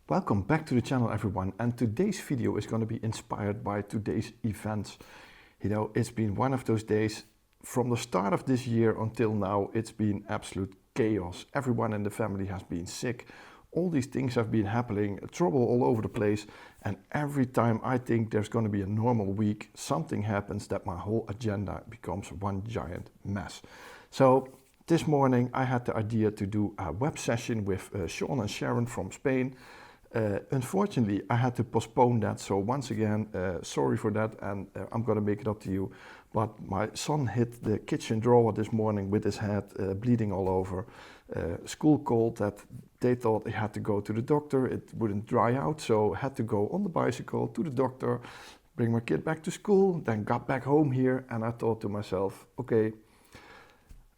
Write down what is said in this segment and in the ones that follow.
Welcome back to the channel, everyone, and today's video is going to be inspired by today's events. You know, it's been one of those days from the start of this year until now. It's been absolute chaos. Everyone in the family has been sick. All these things have been happening, trouble all over the place, and every time I think there's going to be a normal week, something happens that my whole agenda becomes one giant mess. So this morning I had the idea to do a web session with Sean and Sharon from Spain. Unfortunately, I had to postpone that, so once again, sorry for that, and I'm gonna make it up to you. But my son hit the kitchen drawer this morning with his head bleeding all over. School called that they thought he had to go to the doctor. It wouldn't dry out, so had to go on the bicycle to the doctor, bring my kid back to school, then got back home here, and I thought to myself, okay,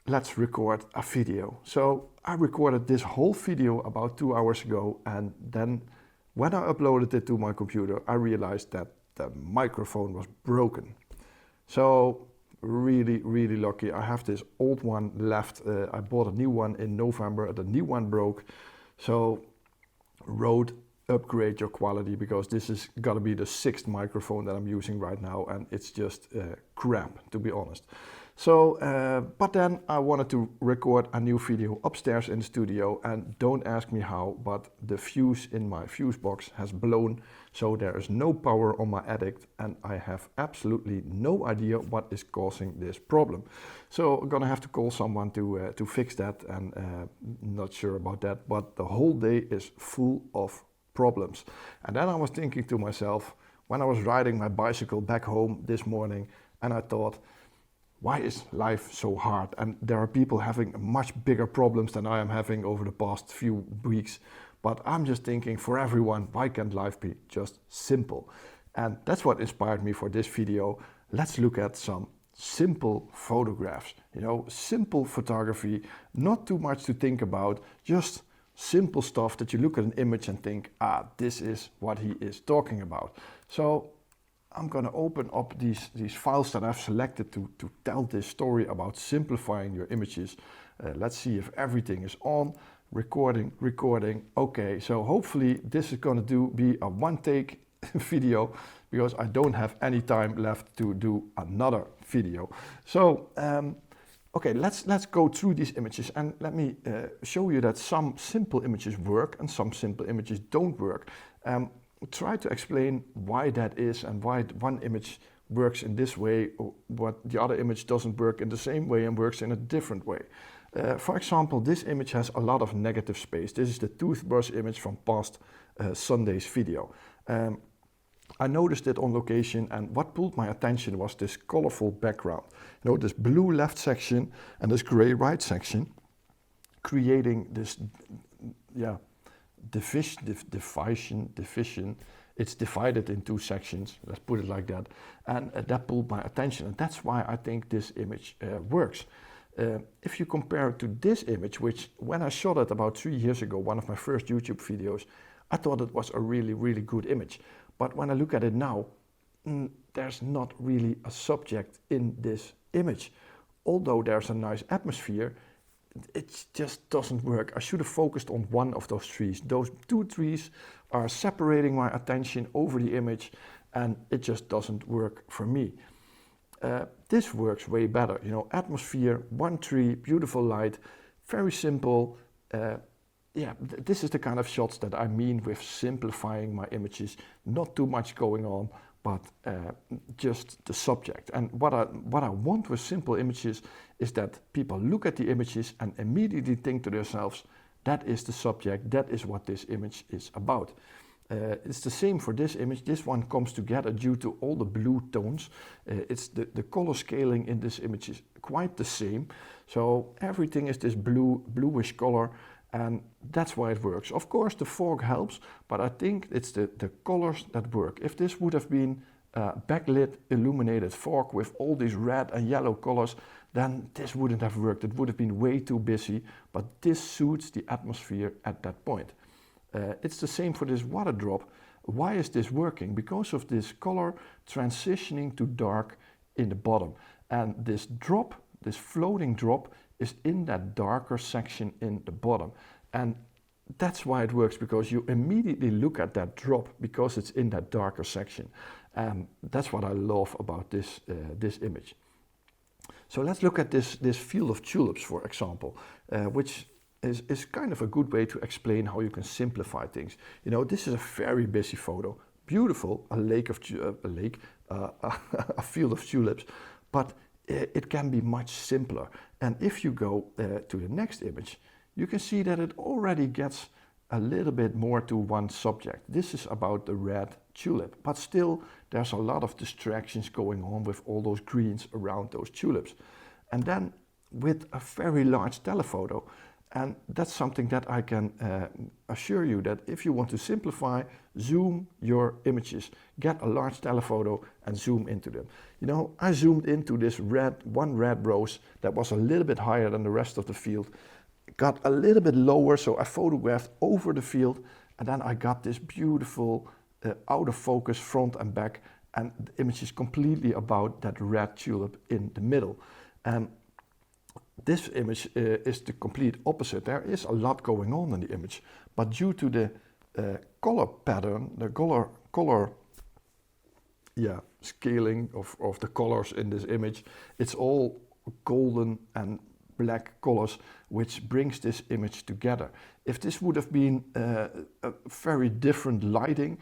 let's record a video. So I recorded this whole video about 2 hours ago, and then when I uploaded it to my computer, I realized that the microphone was broken. So really lucky. I have this old one left. I bought a new one in November. The new one broke. So Rode, upgrade your quality, because this is gotta be the 6th microphone that I'm using right now, and it's just crap, to be honest. So, but then I wanted to record a new video upstairs in the studio, and don't ask me how, but the fuse in my fuse box has blown, so there is no power on my attic, and I have absolutely no idea what is causing this problem. So I'm gonna have to call someone to fix that, and not sure about that, but the whole day is full of problems. And then I was thinking to myself, when I was riding my bicycle back home this morning, and I thought, why is life so hard? And there are people having much bigger problems than I am having over the past few weeks. But I'm just thinking, for everyone, why can't life be just simple? And that's what inspired me for this video. Let's look at some simple photographs. You know, simple photography, not too much to think about, just simple stuff that you look at an image and think, this is what he is talking about. So I'm going to open up these files that I've selected to tell this story about simplifying your images. Let's see if everything is on. Recording. Okay, so hopefully this is going to be a one-take video, because I don't have any time left to do another video. So, okay, let's go through these images, and let me show you that some simple images work and some simple images don't work. Try to explain why that is, and why one image works in this way, or what the other image doesn't work in the same way and works in a different way. For example, this image has a lot of negative space. This is the toothbrush image from past Sunday's video. I noticed it on location, and what pulled my attention was this colorful background. You know, this blue left section and this gray right section, creating this, division. It's divided in two sections, let's put it like that, and that pulled my attention, and that's why I think this image works. If you compare it to this image, which when I shot it about 3 years ago, one of my first YouTube videos, I thought it was a really good image. But when I look at it now, there's not really a subject in this image. Although there's a nice atmosphere, it just doesn't work. I should have focused on one of those trees. Those two trees are separating my attention over the image, and it just doesn't work for me. This works way better. You know, atmosphere, one tree, beautiful light, very simple. This is the kind of shots that I mean with simplifying my images. Not too much going on, but just the subject. And what I want with simple images is that people look at the images and immediately think to themselves, that is the subject, that is what this image is about. It's the same for this image. This one comes together due to all the blue tones. It's the color scaling in this image is quite the same. So everything is this bluish color, and that's why it works. Of course, the fog helps, but I think it's the colors that work. If this would have been backlit, illuminated fog with all these red and yellow colors, then this wouldn't have worked. It would have been way too busy, but this suits the atmosphere at that point. It's the same for this water drop. Why is this working? Because of this color transitioning to dark in the bottom. And this drop, this floating drop, is in that darker section in the bottom. And that's why it works, because you immediately look at that drop because it's in that darker section. That's what I love about this image. So let's look at this field of tulips, for example, which is kind of a good way to explain how you can simplify things. You know, this is a very busy photo, beautiful, a field of tulips, but it can be much simpler. And if you go to the next image, you can see that it already gets a little bit more to one subject. This is about the red tulip, but still there's a lot of distractions going on with all those greens around those tulips. And then with a very large telephoto, and that's something that I can assure you that if you want to simplify, zoom your images, get a large telephoto and zoom into them. You know, I zoomed into this one red rose that was a little bit higher than the rest of the field, got a little bit lower, so I photographed over the field, and then I got this beautiful out of focus front and back, and the image is completely about that red tulip in the middle. This image is the complete opposite. There is a lot going on in the image, but due to the color pattern, the color scaling of the colors in this image, it's all golden and black colors, which brings this image together. If this would have been a very different lighting,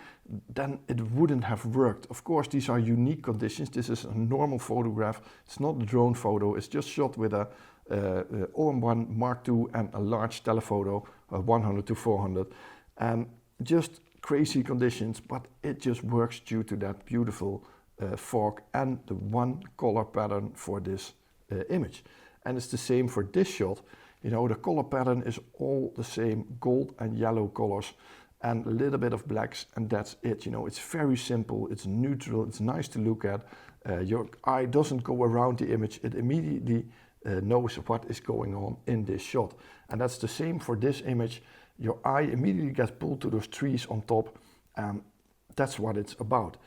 then it wouldn't have worked. Of course, these are unique conditions. This is a normal photograph. It's not a drone photo. It's just shot with a OM1 Mark II and a large telephoto, 100 to 400. Just crazy conditions, but it just works due to that beautiful fog and the one color pattern for this image. And it's the same for this shot. You know, the color pattern is all the same, gold and yellow colors and a little bit of blacks, and that's it. You know, it's very simple, it's neutral, it's nice to look at. Your eye doesn't go around the image, it immediately knows what is going on in this shot. And that's the same for this image. Your eye immediately gets pulled to those trees on top, and that's what it's about.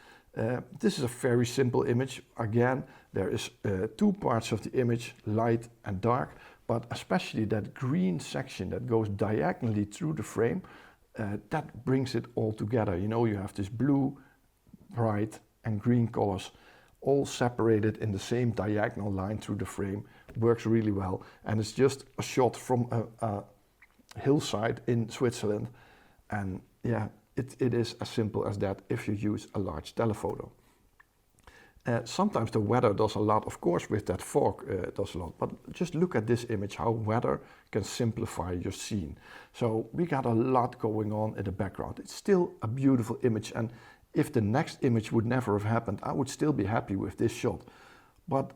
This is a very simple image. Again, there is two parts of the image, light and dark, but especially that green section that goes diagonally through the frame, that brings it all together. You know, you have this blue, bright and green colors all separated in the same diagonal line through the frame. Works really well, and it's just a shot from a hillside in Switzerland, and yeah, it is as simple as that if you use a large telephoto. Sometimes the weather does a lot, of course, with that fog does a lot, but just look at this image, how weather can simplify your scene. So we got a lot going on in the background. It's still a beautiful image, and if the next image would never have happened, I would still be happy with this shot. But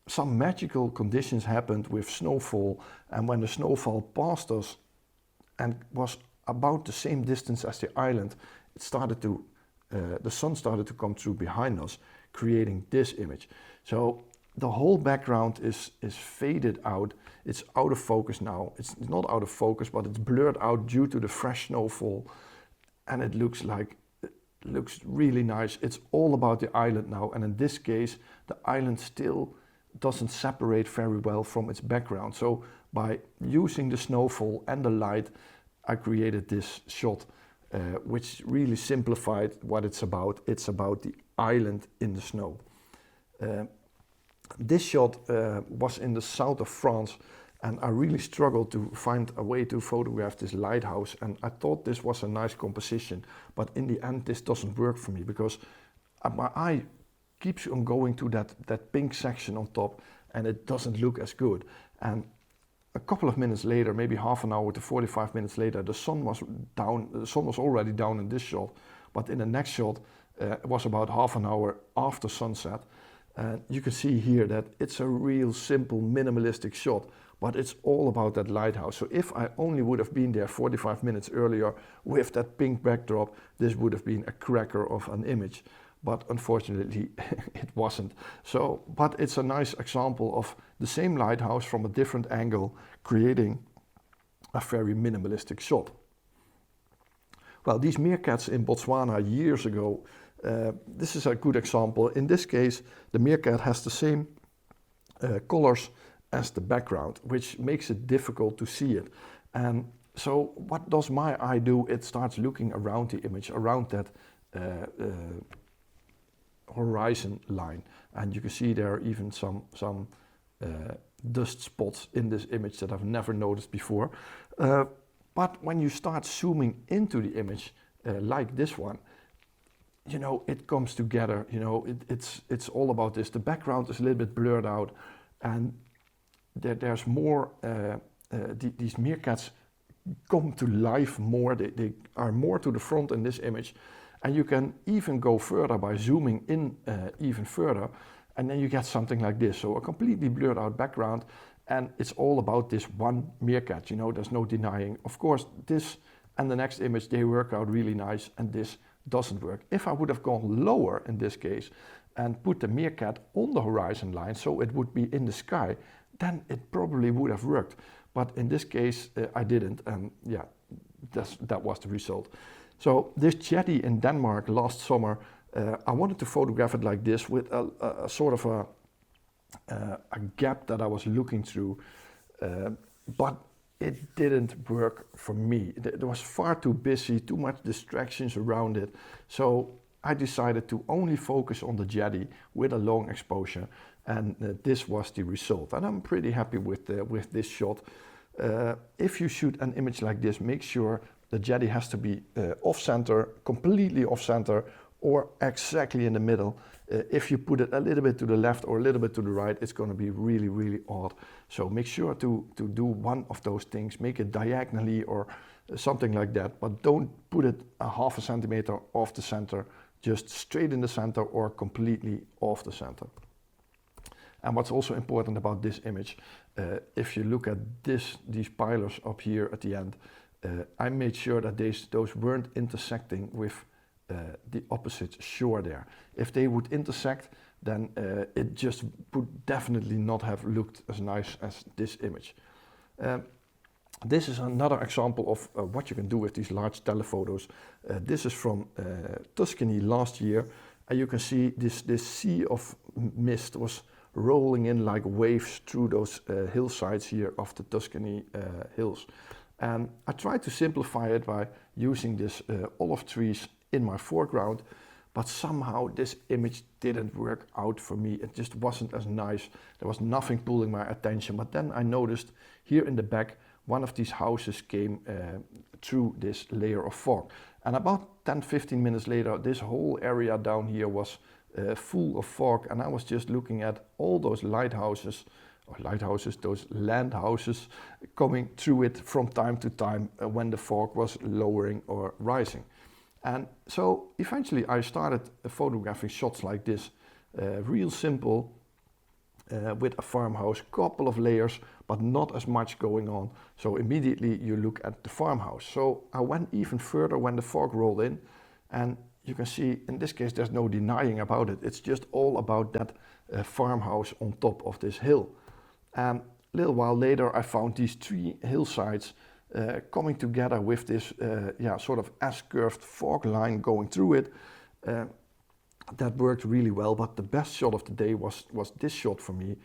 some magical conditions happened with snowfall, and when the snowfall passed us and was about the same distance as the island, it started to, the sun started to come through behind us, creating this image. So the whole background is faded out. It's out of focus now. It's not out of focus, but it's blurred out due to the fresh snowfall, and it looks really nice. It's all about the island now, and in this case, the island still doesn't separate very well from its background. So by using the snowfall and the light, I created this shot, which really simplified what it's about. It's about the island in the snow. This shot was in the south of France, and I really struggled to find a way to photograph this lighthouse, and I thought this was a nice composition, but in the end this doesn't work for me because my eye keeps on going to that pink section on top, and it doesn't look as good. And a couple of minutes later, maybe half an hour to 45 minutes later, the sun was down. The sun was already down in this shot, but in the next shot, it was about half an hour after sunset. And you can see here that it's a real simple, minimalistic shot, but it's all about that lighthouse. So if I only would have been there 45 minutes earlier with that pink backdrop, this would have been a cracker of an image. But unfortunately, it wasn't. So, but it's a nice example of the same lighthouse from a different angle, creating a very minimalistic shot. Well, these meerkats in Botswana years ago, this is a good example. In this case, the meerkat has the same colors as the background, which makes it difficult to see it. And So what does my eye do? It starts looking around the image, around that horizon line, and you can see there are even some dust spots in this image that I've never noticed before. But when you start zooming into the image, like this one, you know, it comes together. You know, it's all about this. The background is a little bit blurred out, and there's more. These meerkats come to life more. They are more to the front in this image, and you can even go further by zooming in even further, and then you get something like this. So a completely blurred out background, and it's all about this one meerkat. You know, there's no denying. Of course, this and the next image, they work out really nice, and this doesn't work. If I would have gone lower in this case and put the meerkat on the horizon line so it would be in the sky, then it probably would have worked. But in this case, I didn't, and yeah, that was the result. So this jetty in Denmark last summer, I wanted to photograph it like this with a sort of a gap that I was looking through, but it didn't work for me. It was far too busy, too much distractions around it. So I decided to only focus on the jetty with a long exposure, and this was the result. And I'm pretty happy with this shot. If you shoot an image like this, make sure the jetty has to be off-center, completely off-center, or exactly in the middle. If you put it a little bit to the left or a little bit to the right, it's going to be really, really odd. So make sure to do one of those things. Make it diagonally or something like that, but don't put it a half a centimeter off the center, just straight in the center or completely off the center. And what's also important about this image, if you look at these pillars up here at the end, I made sure that those weren't intersecting with the opposite shore there. If they would intersect, then it just would definitely not have looked as nice as this image. This is another example of what you can do with these large telephotos. This is from Tuscany last year, and you can see this sea of mist was rolling in like waves through those hillsides here of the Tuscany hills. And I tried to simplify it by using this olive trees in my foreground, but somehow this image didn't work out for me. It just wasn't as nice. There was nothing pulling my attention. But then I noticed here in the back, one of these houses came through this layer of fog. And about 10-15 minutes later, this whole area down here was full of fog, and I was just looking at all those those land houses coming through it from time to time when the fog was lowering or rising. And so eventually I started photographing shots like this, real simple, with a farmhouse, couple of layers, but not as much going on. So immediately you look at the farmhouse. So I went even further when the fog rolled in, and you can see in this case there's no denying about it. It's just all about that farmhouse on top of this hill. And a little while later I found these three hillsides coming together with this sort of S-curved fog line going through it. That worked really well, but the best shot of the day was this shot for me,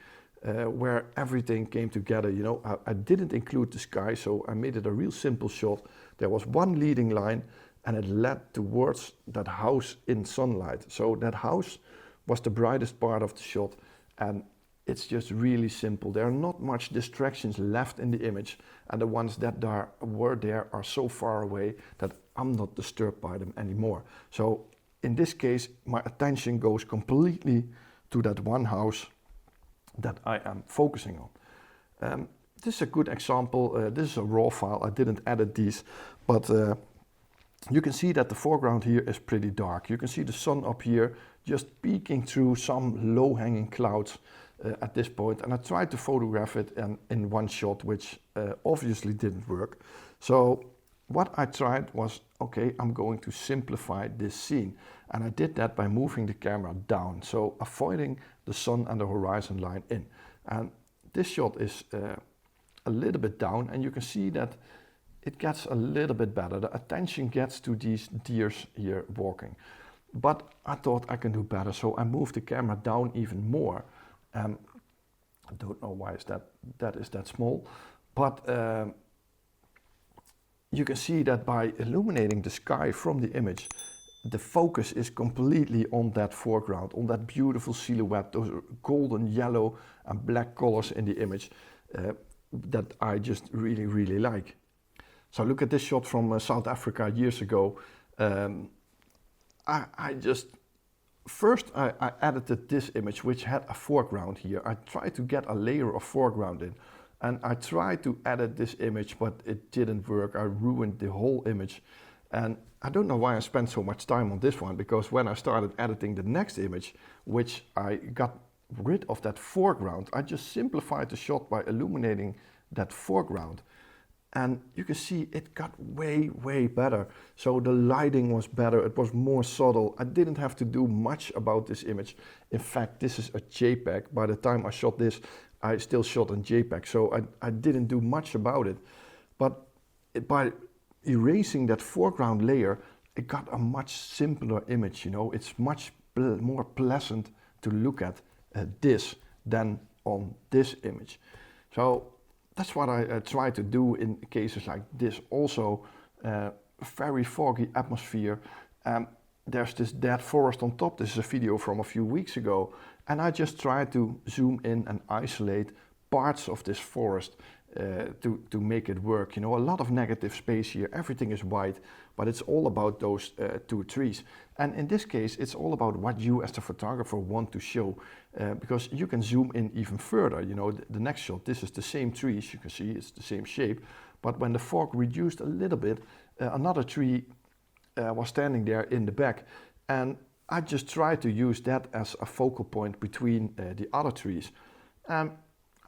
where everything came together. You know, I didn't include the sky, so I made it a real simple shot. There was one leading line, and it led towards that house in sunlight. So that house was the brightest part of the shot, and it's just really simple. There are not much distractions left in the image, and the ones that were there are so far away that I'm not disturbed by them anymore. So in this case, my attention goes completely to that one house that I am focusing on. This is a good example. This is a raw file. I didn't edit these, but you can see that the foreground here is pretty dark. You can see the sun up here just peeking through some low-hanging clouds at this point, and I tried to photograph it in one shot, which obviously didn't work. So what I tried was, okay, I'm going to simplify this scene, and I did that by moving the camera down, so avoiding the sun and the horizon line in. And this shot is a little bit down, and you can see that it gets a little bit better. The attention gets to these deers here walking. But I thought I can do better, so I moved the camera down even more. I don't know why that is that small, but you can see that by illuminating the sky from the image, the focus is completely on that foreground, on that beautiful silhouette, those golden, yellow and black colors in the image that I just really, really like. So look at this shot from South Africa years ago. First I edited this image, which had a foreground here. I tried to get a layer of foreground in, and I tried to edit this image, but it didn't work. I ruined the whole image. And I don't know why I spent so much time on this one, because when I started editing the next image, which I got rid of that foreground, I just simplified the shot by illuminating that foreground. And you can see it got way, way better. So the lighting was better, it was more subtle. I didn't have to do much about this image. In fact, this is a JPEG. By the time I shot this, I still shot in JPEG, so I didn't do much about it. But by erasing that foreground layer, it got a much simpler image, you know. It's much more pleasant to look at this than on this image. So that's what I try to do in cases like this. Also, very foggy atmosphere. There's this dead forest on top. This is a video from a few weeks ago. And I just try to zoom in and isolate parts of this forest to make it work. You know, a lot of negative space here. Everything is white, but it's all about those two trees. And in this case, it's all about what you as the photographer want to show, because you can zoom in even further. You know, the next shot, this is the same trees. You can see it's the same shape, but when the fog reduced a little bit, another tree was standing there in the back, and I just tried to use that as a focal point between the other trees.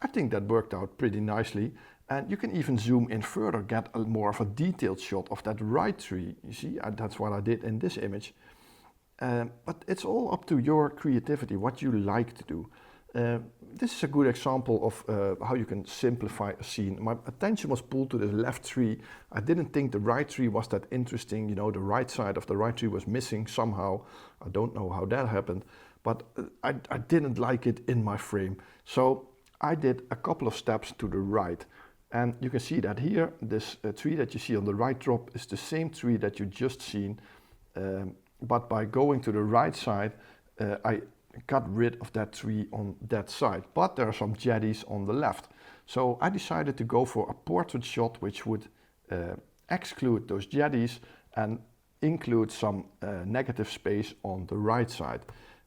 I think that worked out pretty nicely, and you can even zoom in further, get a more of a detailed shot of that right tree. You see, that's what I did in this image. But it's all up to your creativity, what you like to do. This is a good example of how you can simplify a scene. My attention was pulled to the left tree. I didn't think the right tree was that interesting. You know, the right side of the right tree was missing somehow. I don't know how that happened, but I didn't like it in my frame. So I did a couple of steps to the right. And you can see that here, this tree that you see on the right drop is the same tree that you just seen. But by going to the right side, I got rid of that tree on that side. But there are some jetties on the left. So I decided to go for a portrait shot which would exclude those jetties and include some negative space on the right side.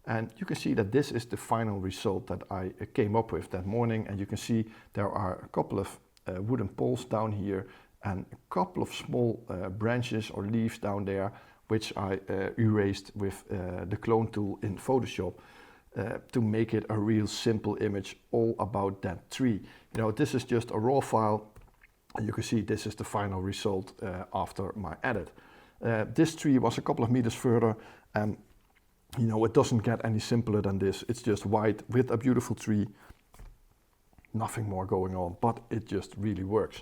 And you can see that this is the final result that I came up with that morning. And you can see there are a couple of wooden poles down here and a couple of small branches or leaves down there, which I erased with the clone tool in Photoshop to make it a real simple image all about that tree. You know, this is just a raw file, and you can see this is the final result after my edit. This tree was a couple of meters further, and you know, it doesn't get any simpler than this. It's just white with a beautiful tree, nothing more going on, but it just really works.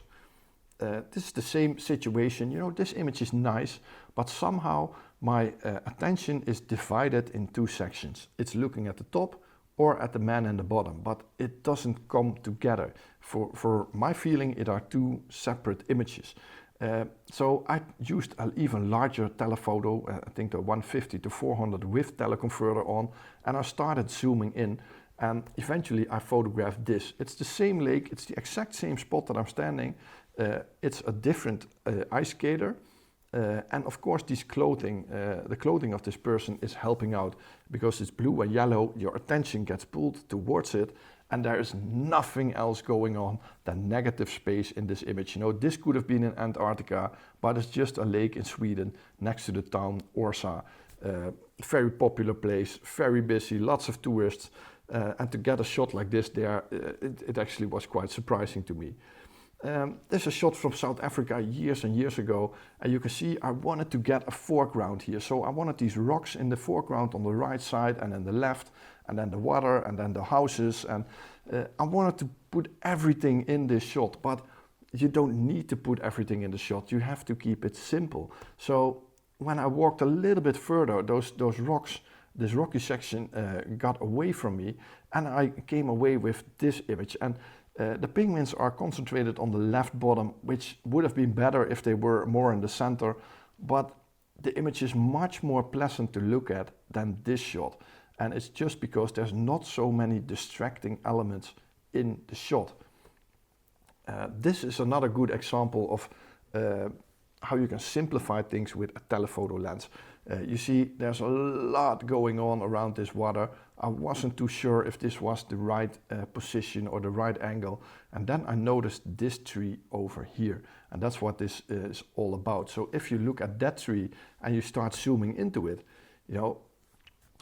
This is the same situation. You know, this image is nice, but somehow my attention is divided in two sections. It's looking at the top or at the man in the bottom, but it doesn't come together. For my feeling, it are two separate images. So I used an even larger telephoto, I think the 150-400 with teleconverter on, and I started zooming in, and eventually I photographed this. It's the same lake, it's the exact same spot that I'm standing. It's a different ice skater, and of course this clothing, the clothing of this person is helping out, because it's blue and yellow. Your attention gets pulled towards it, and there is nothing else going on than negative space in this image. You know, this could have been in Antarctica, but it's just a lake in Sweden next to the town Orsa. Very popular place, very busy, lots of tourists, and to get a shot like this there, it actually was quite surprising to me. There's a shot from South Africa years and years ago, and you can see I wanted to get a foreground here. So I wanted these rocks in the foreground on the right side, and then the left, and then the water, and then the houses, and I wanted to put everything in this shot, but you don't need to put everything in the shot. You have to keep it simple. So when I walked a little bit further, those rocks, this rocky section got away from me, and I came away with this image. And The pigments are concentrated on the left bottom, which would have been better if they were more in the center, but the image is much more pleasant to look at than this shot. And it's just because there's not so many distracting elements in the shot. This is another good example of how you can simplify things with a telephoto lens. You see there's a lot going on around this water. I wasn't too sure if this was the right position or the right angle, and then I noticed this tree over here, and that's what this is all about. So if you look at that tree and you start zooming into it, you know,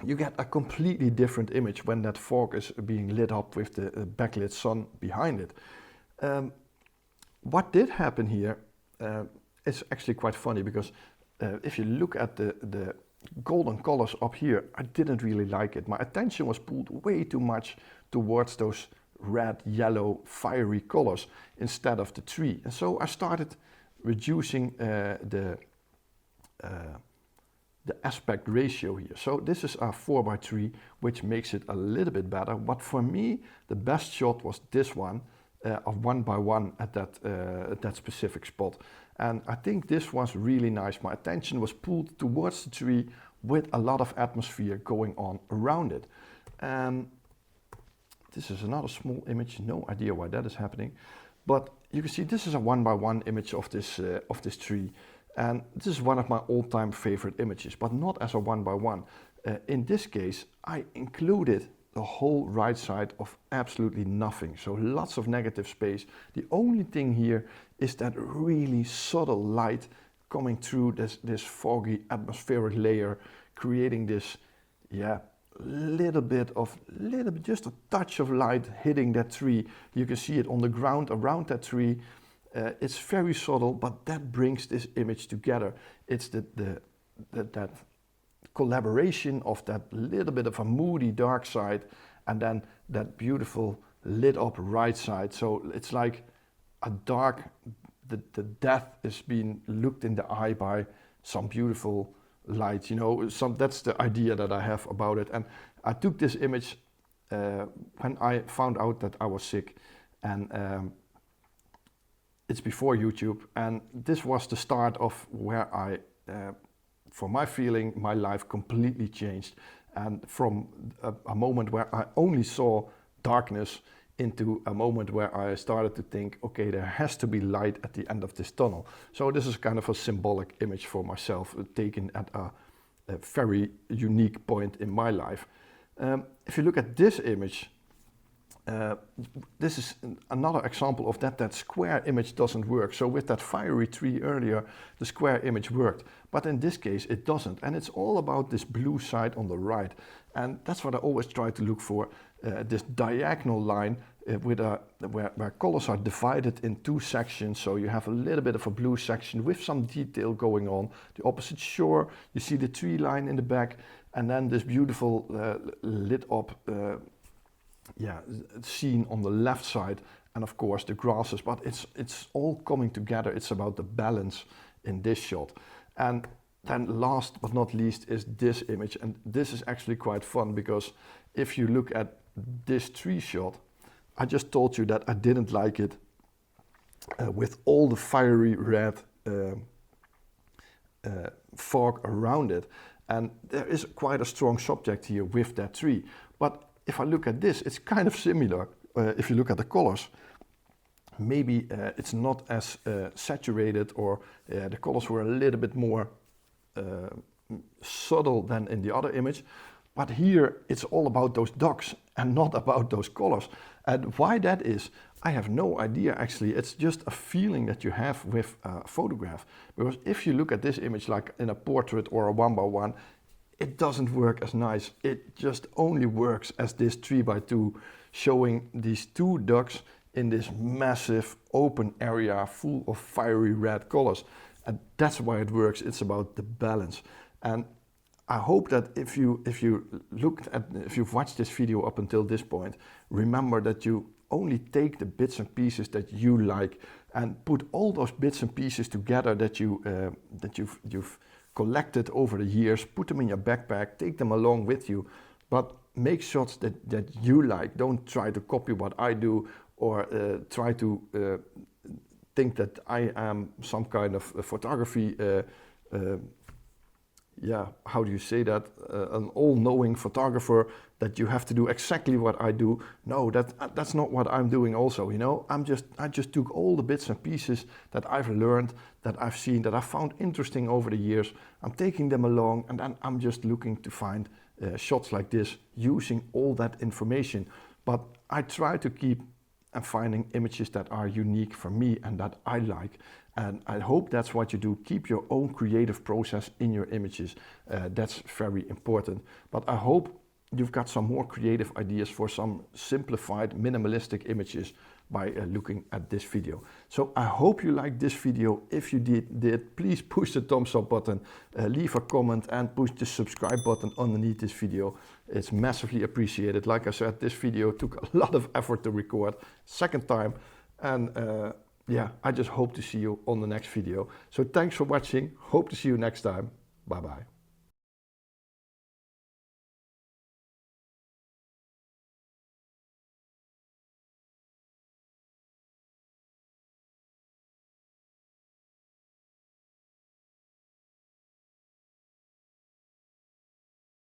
you get a completely different image when that fog is being lit up with the backlit sun behind it. What did happen here is actually quite funny, because if you look at the golden colors up here, I didn't really like it. My attention was pulled way too much towards those red, yellow, fiery colors instead of the tree. And so I started reducing the aspect ratio here. So this is a 4:3, which makes it a little bit better. But for me, the best shot was this one, of 1:1 at that specific spot. And I think this was really nice. My attention was pulled towards the tree with a lot of atmosphere going on around it. This is another small image, no idea why that is happening. But you can see this is a 1:1 image of this tree. And this is one of my all-time favorite images, but not as a 1:1. In this case, I included the whole right side of absolutely nothing. So lots of negative space. The only thing here is that really subtle light coming through this foggy atmospheric layer, creating this, just a touch of light hitting that tree. You can see it on the ground around that tree. It's very subtle, but that brings this image together. It's that collaboration of that little bit of a moody dark side and then that beautiful lit up right side. So it's like a dark, the death is being looked in the eye by some beautiful light, you know. That's the idea that I have about it. And I took this image when I found out that I was sick, and it's before YouTube, and this was the start of where I for my feeling, my life completely changed. And from a moment where I only saw darkness into a moment where I started to think, okay, there has to be light at the end of this tunnel. So this is kind of a symbolic image for myself, taken at a very unique point in my life. If you look at this image, this is another example of that square image doesn't work. So with that fiery tree earlier, the square image worked. But in this case, it doesn't. And it's all about this blue side on the right. And that's what I always try to look for, this diagonal line where colors are divided in two sections. So you have a little bit of a blue section with some detail going on. The opposite shore, you see the tree line in the back, and then this beautiful lit up scene on the left side, and of course the grasses. But it's all coming together. It's about the balance in this shot. And then last but not least is this image, and this is actually quite fun, because if you look at this tree shot, I just told you that I didn't like it with all the fiery red fog around it, and there is quite a strong subject here with that tree. But if I look at this, it's kind of similar. If you look at the colors, maybe it's not as saturated, or the colors were a little bit more subtle than in the other image. But here it's all about those ducks and not about those colors. And why that is, I have no idea actually. It's just a feeling that you have with a photograph. Because if you look at this image like in a portrait or a 1:1, it doesn't work as nice. It just only works as this 3:2, showing these two ducks in this massive open area full of fiery red colors. And that's why it works. It's about the balance. And I hope that if you've watched this video up until this point, remember that you only take the bits and pieces that you like and put all those bits and pieces together that you've collected over the years, put them in your backpack, take them along with you, but make shots that you like. Don't try to copy what I do or try to think that I am some kind of photography, yeah, how do you say that? An all-knowing photographer, that you have to do exactly what I do. No, that's not what I'm doing also, you know. I just took all the bits and pieces that I've learned, that I've seen, that I found interesting over the years. I'm taking them along, and then I'm just looking to find shots like this using all that information. But I try to keep finding images that are unique for me and that I like. And I hope that's what you do. Keep your own creative process in your images. That's very important. But I hope you've got some more creative ideas for some simplified, minimalistic images by looking at this video. So I hope you liked this video. If you did, please push the thumbs up button, leave a comment, and push the subscribe button underneath this video. It's massively appreciated. Like I said, this video took a lot of effort to record, second time, and yeah, I just hope to see you on the next video. So thanks for watching. Hope to see you next time. Bye bye.